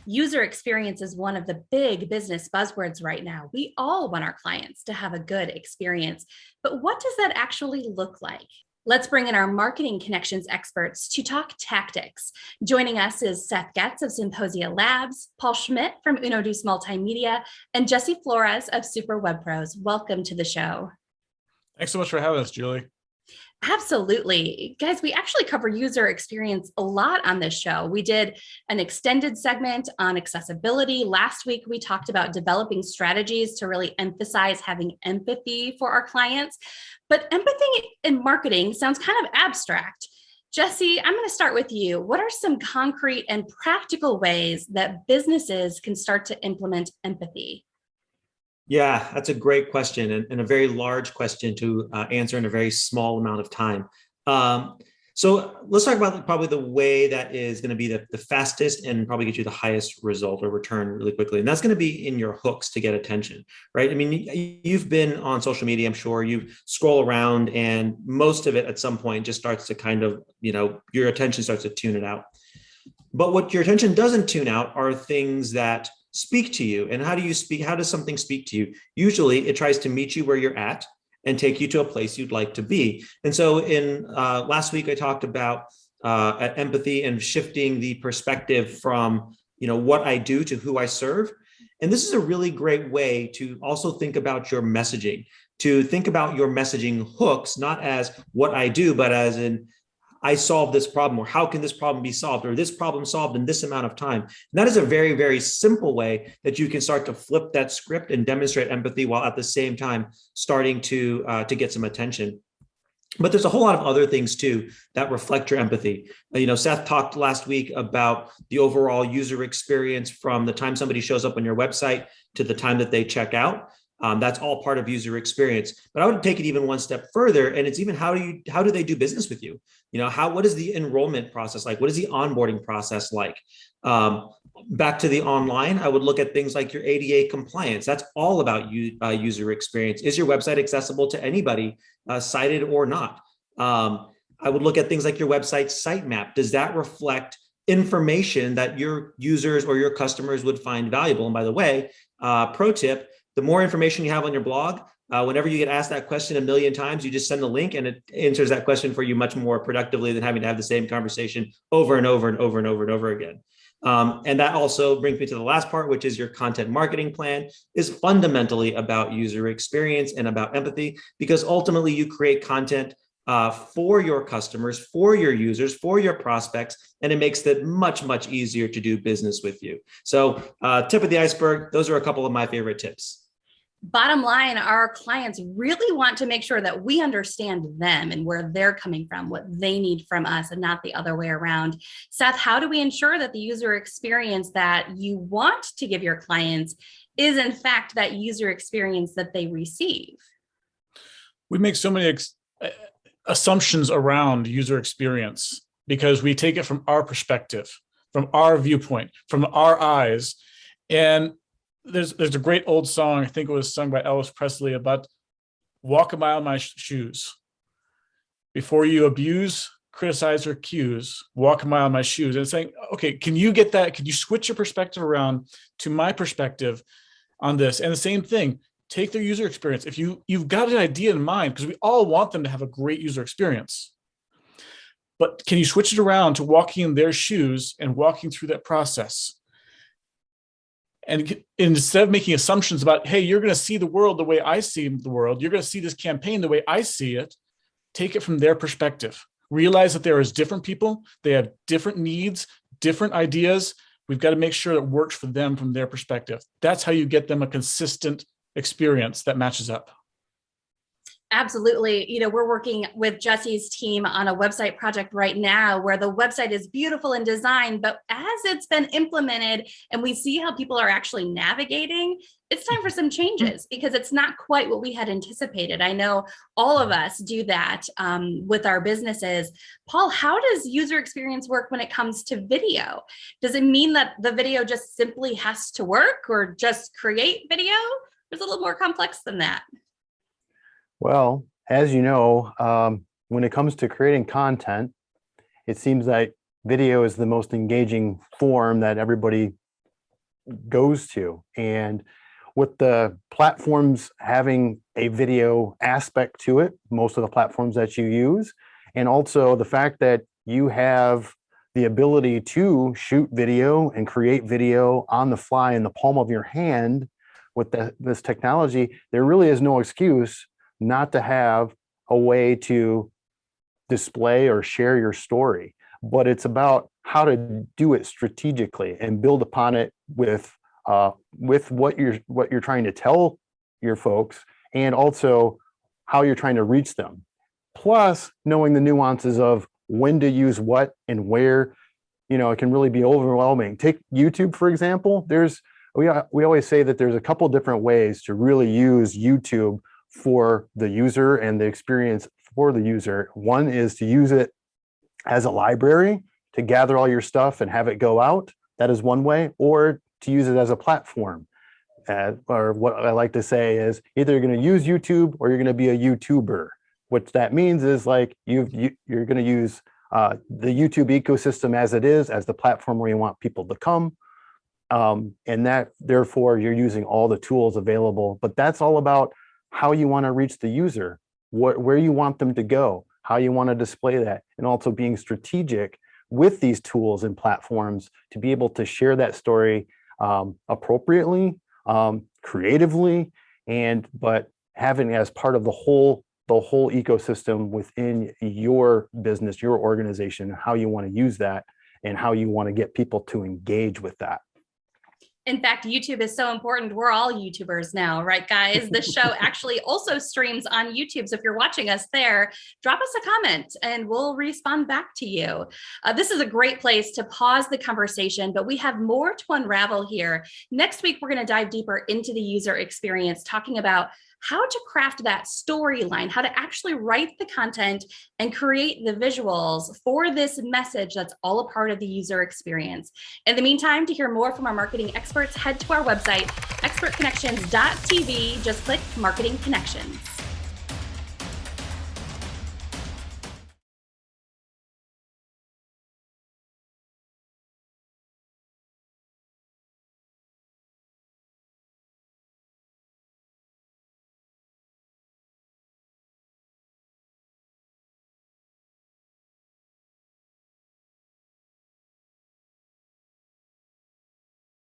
User experience is one of the big business buzzwords right now. We all want our clients to have a good experience, but what does that actually look like? Let's bring in our marketing connections experts to talk tactics. Joining us is Seth Getz of Symposia Labs, Paul Schmidt from Uno Deuce Multimedia, and Jesse Flores of Super WebPros. Welcome to the show. Thanks so much for having us, Julie. Absolutely. Guys, we actually cover user experience a lot on this show. We did an extended segment on accessibility. Last week, we talked about developing strategies to really emphasize having empathy for our clients. But empathy in marketing sounds kind of abstract. Jesse, I'm going to start with you. What are some concrete and practical ways that businesses can start to implement empathy? Yeah, that's a great question and a very large question to answer in a very small amount of time. So let's talk about probably the way that is going to be the fastest and probably get you the highest result or return really quickly. And that's going to be in your hooks to get attention, right? I mean, you've been on social media, I'm sure you scroll around and most of it at some point just starts to kind of, your attention starts to tune it out. But what your attention doesn't tune out are things that speak to you. And how do you speak? How does something speak to you? Usually it tries to meet you where you're at and take you to a place you'd like to be. And so in last week, I talked about empathy and shifting the perspective from, what I do to who I serve. And this is a really great way to also think about your messaging, to think about your messaging hooks, not as what I do, but as in, I solve this problem, or how can this problem be solved, or this problem solved in this amount of time. And that is a very, very simple way that you can start to flip that script and demonstrate empathy while at the same time starting to get some attention. But there's a whole lot of other things too that reflect your empathy. Seth talked last week about the overall user experience from the time somebody shows up on your website to the time that they check out. That's all part of user experience. But I would take it even one step further, and it's even how do they do business with you? What is the enrollment process like? What is the onboarding process like? Back to the online, I would look at things like your ADA compliance. That's all about user experience. Is your website accessible to anybody, sighted or not? I would look at things like your website sitemap. Does that reflect information that your users or your customers would find valuable? And by the way, pro tip, the more information you have on your blog, whenever you get asked that question a million times, you just send the link and it answers that question for you much more productively than having to have the same conversation over and over and over and over and over again. And that also brings me to the last part, which is your content marketing plan is fundamentally about user experience and about empathy, because ultimately you create content for your customers, for your users, for your prospects, and it makes it much, much easier to do business with you. So tip of the iceberg, those are a couple of my favorite tips. Bottom line, our clients really want to make sure that we understand them and where they're coming from, what they need from us, and not the other way around. Seth, how do we ensure that the user experience that you want to give your clients is in fact that user experience that they receive? We make so many assumptions around user experience because we take it from our perspective, from our viewpoint, from our eyes. And there's a great old song, I think it was sung by Elvis Presley, about walk a mile in my shoes. Before you abuse, criticize, or accuse, walk a mile in my shoes. And it's saying, okay, can you get that? Can you switch your perspective around to my perspective on this? And the same thing, take their user experience. If you've got an idea in mind, because we all want them to have a great user experience, but can you switch it around to walking in their shoes and walking through that process? And instead of making assumptions about, hey, you're going to see the world the way I see the world, you're going to see this campaign the way I see it, take it from their perspective. Realize that there is different people, they have different needs, different ideas. We've got to make sure it works for them from their perspective. That's how you get them a consistent experience that matches up. Absolutely. We're working with Jesse's team on a website project right now where the website is beautiful in design, but as it's been implemented and we see how people are actually navigating, it's time for some changes because it's not quite what we had anticipated. I know all of us do that with our businesses. Paul, how does user experience work when it comes to video? Does it mean that the video just simply has to work or just create video? It's a little more complex than that. Well, as you know, when it comes to creating content, it seems like video is the most engaging form that everybody goes to. And with the platforms having a video aspect to it, most of the platforms that you use, and also the fact that you have the ability to shoot video and create video on the fly in the palm of your hand with this technology, there really is no excuse not to have a way to display or share your story. But it's about how to do it strategically and build upon it with what you're trying to tell your folks, and also how you're trying to reach them. Plus, knowing the nuances of when to use what and where. It can really be overwhelming. Take YouTube, for example. We always say that there's a couple different ways to really use YouTube for the user and the experience for the user. One is to use it as a library to gather all your stuff and have it go out. That is one way. Or to use it as a platform. Or what I like to say is either you're going to use YouTube or you're going to be a YouTuber. What that means is like you're going to use the YouTube ecosystem as it is, as the platform where you want people to come. And that, therefore, you're using all the tools available. But that's all about how you want to reach the user, where you want them to go, how you want to display that, and also being strategic with these tools and platforms to be able to share that story appropriately, creatively, but having it as part of the whole ecosystem within your business, your organization, how you want to use that and how you want to get people to engage with that. In fact, YouTube is so important. We're all YouTubers now, right, guys? The show actually also streams on YouTube. So if you're watching us there, drop us a comment and we'll respond back to you. This is a great place to pause the conversation, but we have more to unravel here. Next week, we're going to dive deeper into the user experience, talking about how to craft that storyline, how to actually write the content and create the visuals for this message that's all a part of the user experience. In the meantime, to hear more from our marketing experts, head to our website, expertconnections.tv. Just click Marketing Connections.